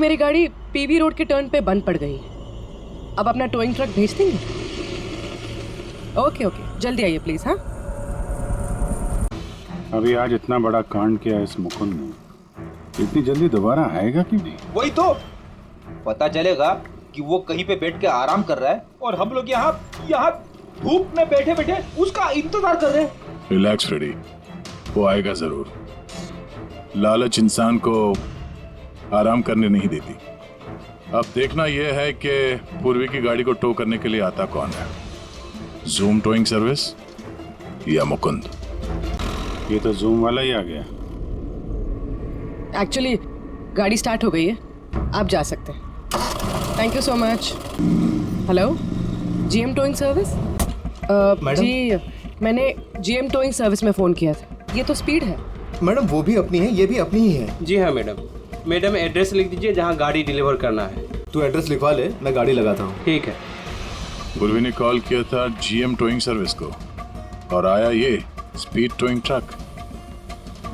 मेरी गाड़ी PV road के टर्न पे बंद पड़ गई। अब अपना टोइंग ट्रक भेज देंगे? ओके ओके, जल्दी आइए प्लीज। हाँ, अभी आज इतना बड़ा कांड किया इस मुकुंद ने, इतनी जल्दी दोबारा आएगा कि नहीं? वही तो पता चलेगा कि वो कहीं पे बैठ के आराम कर रहा है और हम लोग यहाँ धूप में बैठे बैठे उसका इंतजार कर रहे हैं। रिलैक्स फ्रेडी, वो आएगा जरूर। लालच इंसान को आराम करने नहीं देती। अब देखना यह है कि पूर्वी की गाड़ी को टो करने के लिए आता कौन है, जूम टोइंग सर्विस या मुकुंद? ये तो जूम वाला ही आ गया। एक्चुअली गाड़ी स्टार्ट हो गई है, आप जा सकते हैं। Thank you so much. Hello, GM towing service? Madam? जी, मैंने जीएम टोइंग सर्विस में फ़ोन किया था। ये तो स्पीड है। मैडम वो भी अपनी है, ये भी अपनी ही है। जी हाँ मैडम। मैडम एड्रेस लिख दीजिए जहाँ गाड़ी डिलीवर करना है। तू एड्रेस लिखवा ले, मैं गाड़ी लगाता हूँ। ठीक है। पूर्वी ने कॉल किया था जीएम टोइंग सर्विस को और आया ये स्पीड टोइंग ट्रक।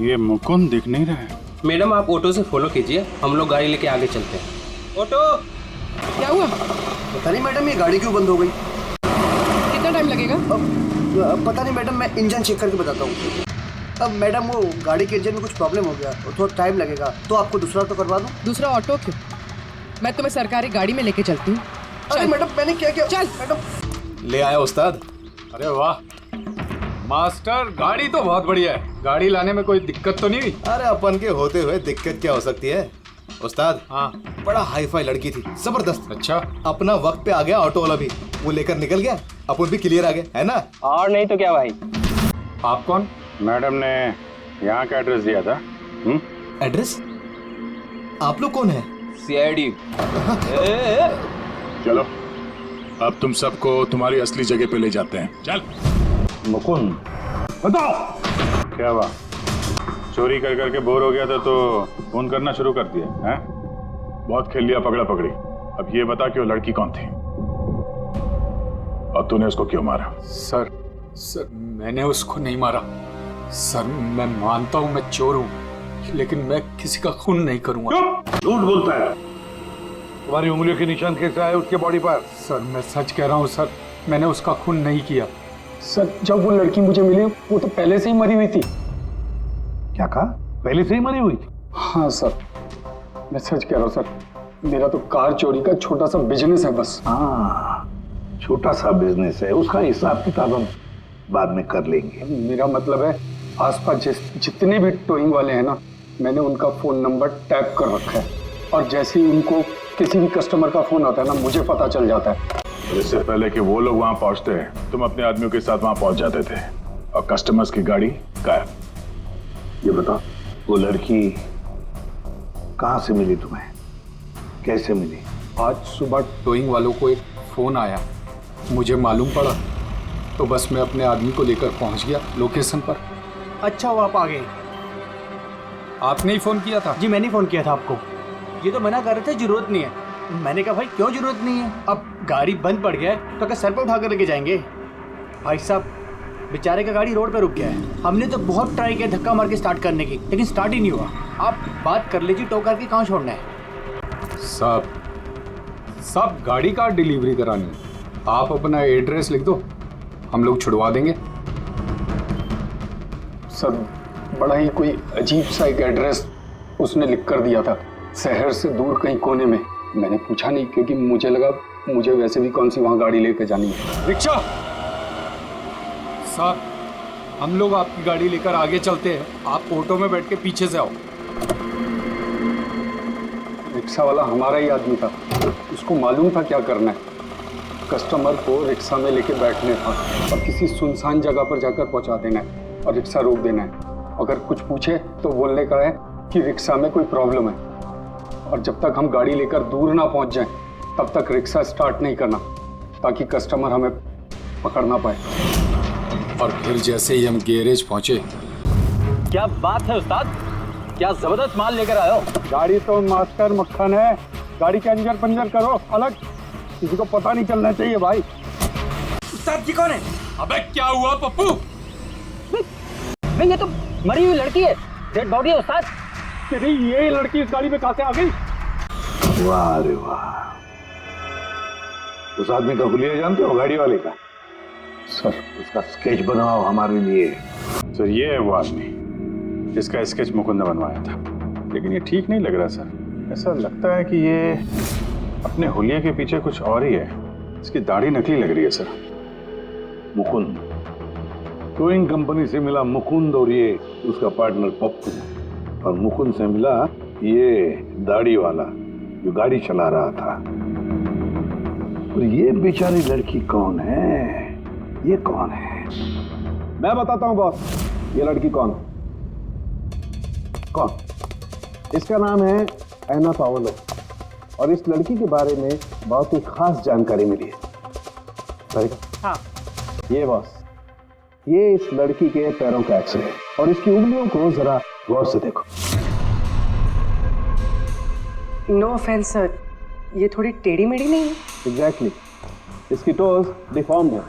ये मुकुंद दिख नहीं रहा है। मैडम आप ऑटो से फॉलो कीजिए, हम लोग गाड़ी लेके आगे चलते हैं। ऑटो! क्या हुआ? पता नहीं मैडम, ये गाड़ी क्यों बंद हो गई? कितना टाइम लगेगा? अब पता नहीं मैडम, मैं इंजन चेक करके बताता हूँ। अब मैडम वो गाड़ी के इंजन में कुछ प्रॉब्लम हो गया और थोड़ा टाइम लगेगा, तो आपको दूसरा तो करवा दूँ। दूसरा ऑटो क्यों? मैं तुम्हें सरकारी गाड़ी में लेके चलती हूँ। अरे मैडम मैंने क्या किया? चल मैडम। ले आया उस्ताद। अरे वाह मास्टर, गाड़ी तो बहुत बढ़िया है। गाड़ी लाने में कोई दिक्कत तो नहीं हुई? अरे अपन के होते हुए दिक्कत क्या हो सकती है उस्ताद? हाँ। बड़ा हाई फाई लड़की थी, जबरदस्त। अच्छा। अपना वक्त पे आ गया ऑटो वाला भी, वो लेकर निकल गया, अपन भी क्लियर आ गए, है ना? और नहीं तो क्या भाई। आप कौन? मैडम ने यहाँ का एड्रेस दिया था। एड्रेस? आप लोग कौन है? सीआईडी। चलो अब तुम सबको तुम्हारी असली जगह पे ले जाते हैं। चल। मुकुंद बताओ क्या हुआ? चोरी कर करके बोर हो गया था तो फोन करना शुरू कर दिया है? बहुत खेल लिया पकड़ा पकड़ी। अब ये बता कि वो लड़की कौन थी और तूने उसको क्यों मारा? सर मैंने उसको नहीं मारा। सर मैं मानता हूँ मैं चोर हूँ, लेकिन मैं किसी का खून नहीं करूँगा। झूठ बोलता है। तुम्हारी उंगलियों के निशान कैसे आए उसके बॉडी पर? सर मैं सच कह रहा हूँ सर, मैंने उसका खून नहीं किया। सर जब वो लड़की मुझे मिली वो तो पहले से ही मरी हुई थी। क्या कहा? पहले से ही मरी हुई थी? हाँ सर, मैं सच कह रहा हूँ सर। मेरा तो कार चोरी का छोटा सा बिजनेस है बस। हाँ, छोटा सा बिजनेस है, उसका हिसाब किताब हम बाद में कर लेंगे। मेरा मतलब है आसपास जितने भी टोइंग वाले हैं ना, मैंने उनका फोन नंबर टैप कर रखा है और जैसे ही उनको किसी भी कस्टमर का फोन आता है ना, मुझे पता चल जाता है। इससे पहले कि वो लोग वहां पहुंचते तुम अपने आदमियों के साथ वहां पहुंच जाते थे और कस्टमर्स की गाड़ी गायब। ये बता, वो लड़की कहाँ से मिली तुम्हें, कैसे मिली? आज सुबह टोइंग वालों को एक फोन आया, मुझे मालूम पड़ा तो बस मैं अपने आदमी को लेकर पहुंच गया लोकेशन पर। अच्छा वो आप आ गए? आपने ही फोन किया था? जी मैंने फोन किया था आपको। ये तो मना कर रहे थे जरूरत नहीं है। मैंने कहा भाई क्यों जरूरत नहीं है, अब गाड़ी बंद पड़ गया है तो क्या सर पे उठा कर लेके जाएंगे? भाई साहब बेचारे का गाड़ी रोड पे रुक गया है। हमने तो बहुत ट्राई किया धक्का मार के स्टार्ट करने की, लेकिन स्टार्ट ही नहीं हुआ। आप बात कर लीजिए, टो करके कहाँ छोड़ना है? सब गाड़ी का डिलीवरी करानी है। आप अपना एड्रेस लिख दो, हम लोग छुड़वा देंगे। सर बड़ा ही कोई अजीब सा एक एड्रेस उसने लिख कर दिया था, शहर से दूर कहीं कोने में। मैंने पूछा नहीं क्योंकि मुझे लगा मुझे वैसे भी कौन सी वहां गाड़ी लेकर जानी है। रिक्शा साहब, हम लोग आपकी गाड़ी लेकर आगे चलते हैं, आप ऑटो में बैठ के पीछे से आओ। रिक्शा वाला हमारा ही आदमी था, उसको मालूम था क्या करना है। कस्टमर को रिक्शा में लेके बैठने था और किसी सुनसान जगह पर जाकर पहुंचा देना है और रिक्शा रोक देना है। अगर कुछ पूछे तो बोलने का है कि रिक्शा में कोई प्रॉब्लम है, और जब तक हम गाड़ी लेकर दूर ना पहुंच जाएं तब तक रिक्शा स्टार्ट नहीं करना, ताकि कस्टमर हमें पकड़ ना पाए। और फिर जैसे ही हम गैरेज पहुंचे। क्या बात है उस्ताद, क्या जबरदस्त माल लेकर आए हो। गाड़ी तो मास्टर मक्खन है, गाड़ी के अंजर पंजर करो अलग, किसी को पता नहीं चलना चाहिए भाई। उस्ताद जी कौन है? अबे क्या हुआ पप्पू? ये तो मरी हुई लड़की है, डेड बॉडी है उस्ताद। तेरी ये लड़की इस गाड़ी में कहाँ से आ गई? वाह रे वाह, उस आदमी का हुलिया जानते हो, गाड़ी वाले का? सर उसका स्केच बनाओ हमारे लिए। सर ये है वो आदमी जिसका स्केच मुकुंद ने बनवाया था, लेकिन ये ठीक नहीं लग रहा सर। ऐसा लगता है कि ये अपने हुलिया के पीछे कुछ और ही है। इसकी दाढ़ी नकली लग रही है सर। मुकुंद, टोइंग कंपनी से मिला मुकुंद और ये उसका पार्टनर पप्पू, और मुकुंद से मिला ये दाढ़ी वाला जो गाड़ी चला रहा था। और ये बेचारी लड़की कौन है? ये कौन है? मैं बताता हूँ बॉस, ये लड़की कौन? इसका नाम है एना पाओलो, और इस लड़की के बारे में बहुत ही खास जानकारी मिली है। हाँ। ये बॉस, ये इस लड़की के पैरों का एक्सरे, और इसकी उंगलियों को जरा गौर से देखो। नो ऑफेंस सर, ये थोड़ी टेढ़ी मेढ़ी नहीं है? एग्जैक्टली, इसकी टोज डिफॉर्म्ड है,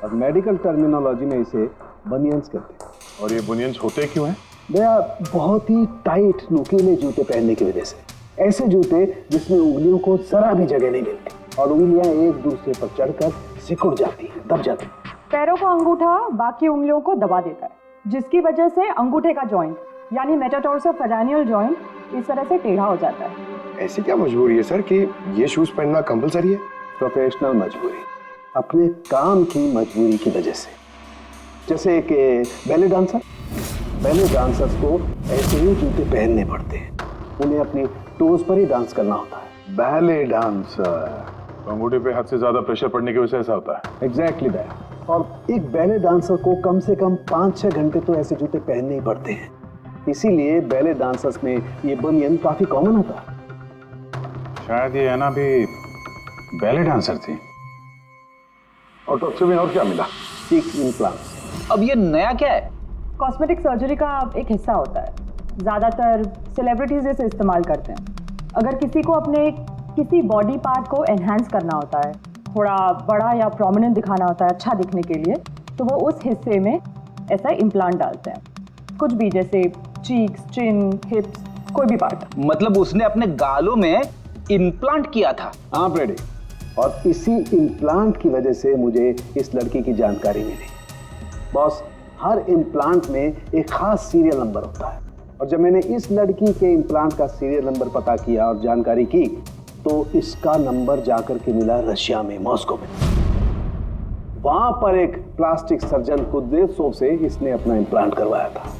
और मेडिकल टर्मिनोलॉजी में इसे बनियंस कहते हैं। और ये बुनियंस होते क्यों हैं? भैया बहुत ही टाइट नुकीले जूते पहनने की वजह से, ऐसे जूते जिसमें उंगलियों को जरा भी जगह नहीं मिलती और उंगलियां एक दूसरे पर चढ़कर सिकुड़ जाती हैं, दब जाती हैं। पैरों का अंगूठा बाकी उंगलियों को दबा देता है, जिसकी वजह से अंगूठे का जॉइंट यानी मेटाटार्सोफेरेनियल जॉइंट इस तरह से टेढ़ा हो जाता है। ऐसी क्या मजबूरी है सर कि ये शूज पहनना कंपलसरी है? प्रोफेशनल मजबूरी, अपने काम की मजबूरी की वजह से। जैसे कि बैले डांसर्स को ऐसे ही जूते पहनने पड़ते हैं, उन्हें अपनी टोज पर ही डांस करना होता है। बैले डांसर, अंगूठे पे हद से ज्यादा प्रेशर पड़ने की वजह से ऐसा होता है। Exactly that. और एक बैले डांसर को कम से कम 5-6 घंटे तो ऐसे जूते पहनने ही पड़ते हैं, इसीलिए बैले डांसर्स में ये बनियन काफी कॉमन होता है। शायद ये एना भी बैले डांसर थी। ऑटोप्सी में और क्या मिला? चीक इम्प्लांट। अब ये नया क्या है? कॉस्मेटिक सर्जरी का एक हिस्सा होता है, ज़्यादातर सेलिब्रिटीज इसे इस्तेमाल करते हैं। अगर किसी को अपने किसी बॉडी पार्ट को एनहांस करना होता है, थोड़ा बड़ा या प्रोमिनेंट दिखाना होता है अच्छा दिखने के लिए, तो वो उस हिस्से में ऐसा इम्प्लांट डालते हैं, कुछ भी, जैसे चीक्स, चिन, हिप्स, कोई भी पार्ट। मतलब उसने अपने गालों में इम्प्लांट किया था? हाँ ब्रेडी, और इसी इम्प्लांट की वजह से मुझे इस लड़की की जानकारी मिली। बॉस, हर इम्प्लांट में एक खास सीरियल नंबर होता है, और जब मैंने इस लड़की के इम्प्लांट का सीरियल नंबर पता किया और जानकारी की, तो इसका नंबर जाकर के मिला रशिया में, मॉस्को में। वहां पर एक प्लास्टिक सर्जन कुद्रेसोव से इसने अपना इम्प्लांट करवाया था।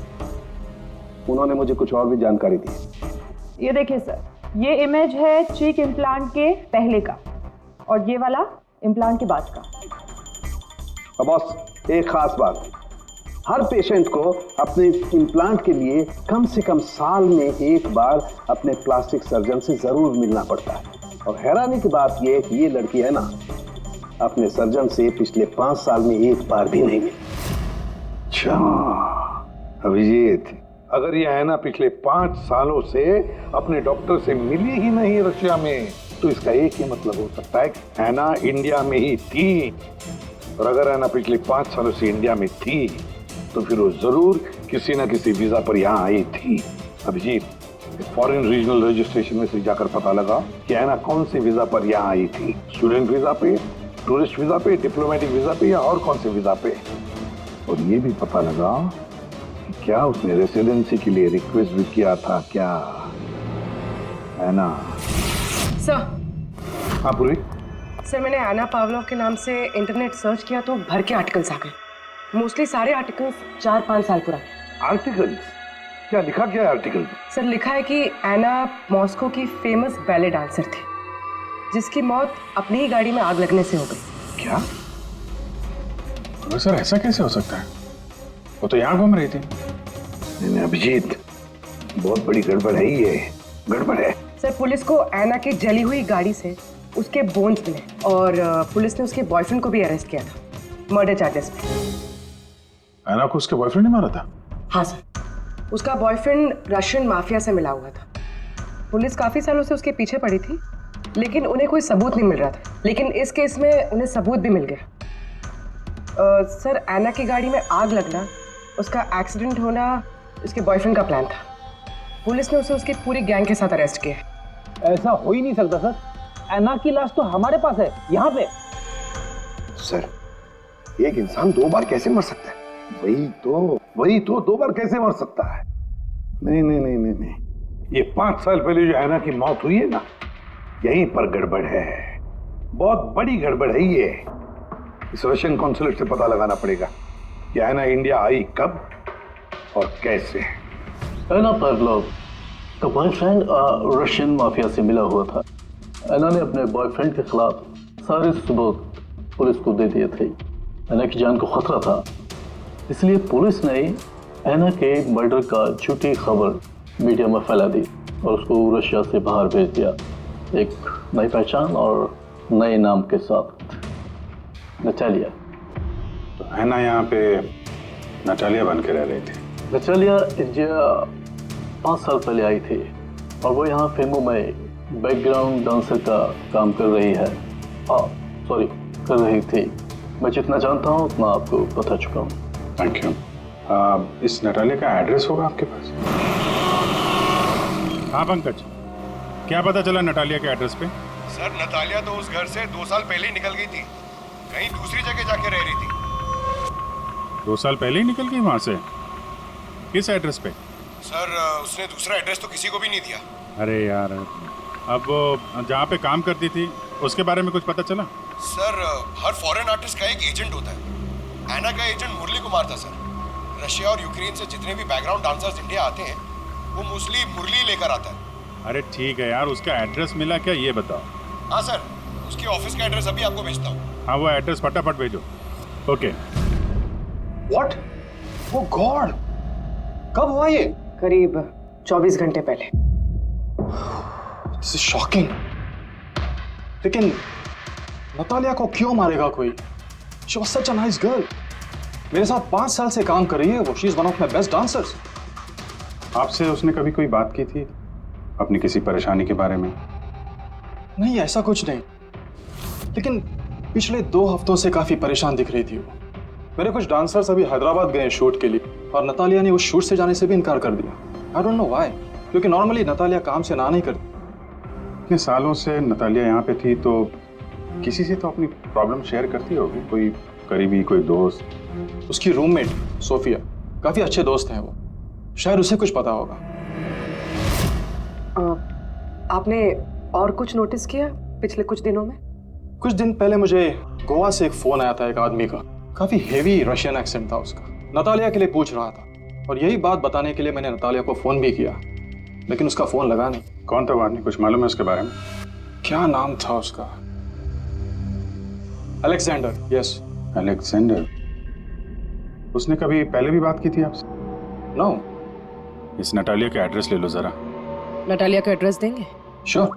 उन्होंने मुझे कुछ और भी जानकारी दी। ये देखिए सर, ये इमेज है चीक इम्प्लांट के पहले का, और ये वाला इम्प्लांट के बाद का। अब बॉस, एक खास बात, हर पेशेंट को अपने इम्प्लांट के लिए कम से कम साल में एक बार अपने प्लास्टिक सर्जन से जरूर मिलना पड़ता है। और हैरानी की बात यह है कि ये लड़की है ना, अपने सर्जन से पिछले 5 साल में एक बार भी नहीं मिली। अच्छा अभिजीत, अगर ये है ना पिछले 5 सालों से अपने डॉक्टर से मिली ही नहीं रशिया में, तो इसका एक ही मतलब हो सकता है कि ऐना इंडिया में ही थी। और अगर ऐना पिछले 5 सालों से इंडिया में थी, तो फिर वो जरूर किसी ना किसी वीजा पर यहाँ आई थी। अभिजीत, फॉरेन रीजनल रजिस्ट्रेशन में से जाकर पता लगा कि ऐना कौन से वीजा पर यहाँ आई थी, स्टूडेंट वीजा पे, टूरिस्ट वीजा पे, डिप्लोमेटिक वीजा पे, या और कौन से वीजा पे। और ये भी पता लगा कि क्या उसने रेसिडेंसी के लिए रिक्वेस्ट भी किया था क्या, है ना? सर। हाँ पूरी। सर, मैंने एना पावलोव के नाम से इंटरनेट सर्च किया तो भर के आर्टिकल्स आ गए। मोस्टली सारे आर्टिकल्स 4-5 साल पुराने। आर्टिकल्स? क्या लिखा क्या है आर्टिकल? सर, लिखा है कि एना मॉस्को की फेमस बैले डांसर थी, जिसकी मौत अपनी ही गाड़ी में आग लगने से हो गई। क्या? सर ऐसा कैसे हो सकता है? वो तो यहाँ घूम रही थी। नहीं अभिजीत, बहुत बड़ी गड़बड़ है ये, गड़बड़ है। सर, पुलिस को एना की जली हुई गाड़ी से उसके बोन्स मिले, और पुलिस ने उसके बॉयफ्रेंड को भी अरेस्ट किया था मर्डर चार्जेस पे। एना को उसके बॉयफ्रेंड ने मारा था? हाँ सर, उसका बॉयफ्रेंड रशियन माफिया से मिला हुआ था। पुलिस काफी सालों से उसके पीछे पड़ी थी, लेकिन उन्हें कोई सबूत नहीं मिल रहा था। लेकिन इस केस में उन्हें सबूत भी मिल गया। सर, एना की गाड़ी में आग लगना, उसका एक्सीडेंट होना उसके बॉयफ्रेंड का प्लान था। पुलिस ने उसे उसकी पूरी गैंग के साथ अरेस्ट किया, ऐसा हो ही नहीं सकता सर। एना की लाश तो हमारे पास है, यहाँ पे। सर, एक इंसान 2 बार कैसे मर सकता है? वही तो 2 बार कैसे मर सकता है? नहीं, ये 5 साल पहले जो ऐना की मौत हुई है ना, यहीं पर गड़बड़ है, बहुत बड़ी गड़बड़ है ये। इस रशियन कॉन्सुलेट से पता लगाना पड़ेगा कि ऐना इंडिया आई कब और कैसे। ऐना पावलोव का बॉयफ्रेंड रशियन माफिया से मिला हुआ था। ऐना ने अपने बॉयफ्रेंड के खिलाफ सारे सबूत पुलिस को दे दिए थे। ऐना की जान को खतरा था, इसलिए पुलिस ने ऐना के मर्डर का झूठी खबर मीडिया में फैला दी और उसको रशिया से बाहर भेज दिया, एक नई पहचान और नए नाम के साथ, नटालिया। तो ऐना यहाँ पे नटालिया बन के रह रही थी। नटालिया इंडिया 5 साल पहले आई थी और वो यहाँ फिल्मों में बैकग्राउंड डांसर का काम कर रही है। कर रही थी। मैं जितना जानता हूँ उतना आपको बता चुका हूँ। Thank you. इस नटालिया का एड्रेस होगा आपके पास? हाँ पंकज, क्या पता चला नटालिया के एड्रेस पे? सर, नतालिया तो उस घर से 2 साल पहले ही निकल गई थी, कहीं दूसरी जगह जाके रह रही थी। 2 साल पहले ही निकल गई वहां से? किस एड्रेस पे? सर, उसने दूसरा एड्रेस तो किसी को भी नहीं दिया। अरे यार, अब वो जहाँ पे काम करती थी उसके बारे में कुछ पता चला? सर, हर फॉरेन आर्टिस्ट का एक एजेंट होता है। ऐना का एजेंट मुरली कुमार था सर। रशिया और यूक्रेन से जितने भी बैकग्राउंड डांसर्स इंडिया आते हैं वो मोस्टली मुरली लेकर आता है। अरे ठीक है यार, उसका एड्रेस मिला क्या ये बताओ। हाँ सर, उसके ऑफिस का एड्रेस अभी आपको भेजता हूँ। हाँ, वो एड्रेस फटाफट भेजो। ओके। व्हाट? ओह गॉड, कब हुआ ये? करीब 24 घंटे पहले। This is shocking. लेकिन नतालिया को क्यों मारेगा कोई? She was such a nice girl. मेरे साथ 5 साल से काम कर रही है वो। She is one of my best dancers. आपसे उसने कभी कोई बात की थी अपनी किसी परेशानी के बारे में? नहीं, ऐसा कुछ नहीं, लेकिन पिछले 2 हफ्तों से काफी परेशान दिख रही थी वो। मेरे कुछ डांसर्स अभी हैदराबाद गए शूट के लिए और नतालिया ने उस शूट से जाने से भी इनकार कर दिया। आई डोंट नो व्हाई, क्योंकि नॉर्मली नतालिया काम से ना नहीं करती। इतने सालों से नतालिया यहाँ पे थी तो किसी से तो अपनी प्रॉब्लम शेयर करती होगी, कोई करीबी, कोई दोस्त। उसकी रूममेट सोफिया, काफी अच्छे दोस्त हैं वो, शायद उसे कुछ पता होगा। आपने और कुछ नोटिस किया पिछले कुछ दिनों में? कुछ दिन पहले मुझे गोवा से एक फोन आया था एक आदमी का, काफी हेवी रशियन एक्सेंट था उसका। नतालिया के लिए पूछ रहा था और यही बात बताने के लिए मैंने नतालिया को फोन भी किया, लेकिन उसका फोन लगा नहीं। कौन था वो आदमी, कुछ मालूम है उसके बारे में? क्या नाम था उसका? अलेक्जेंडर। Yes, Alexander. उसने कभी पहले भी बात की थी आपसे? नो। इस नटालिया का एड्रेस ले लो जरा। नटालिया का एड्रेस देंगे? श्योर।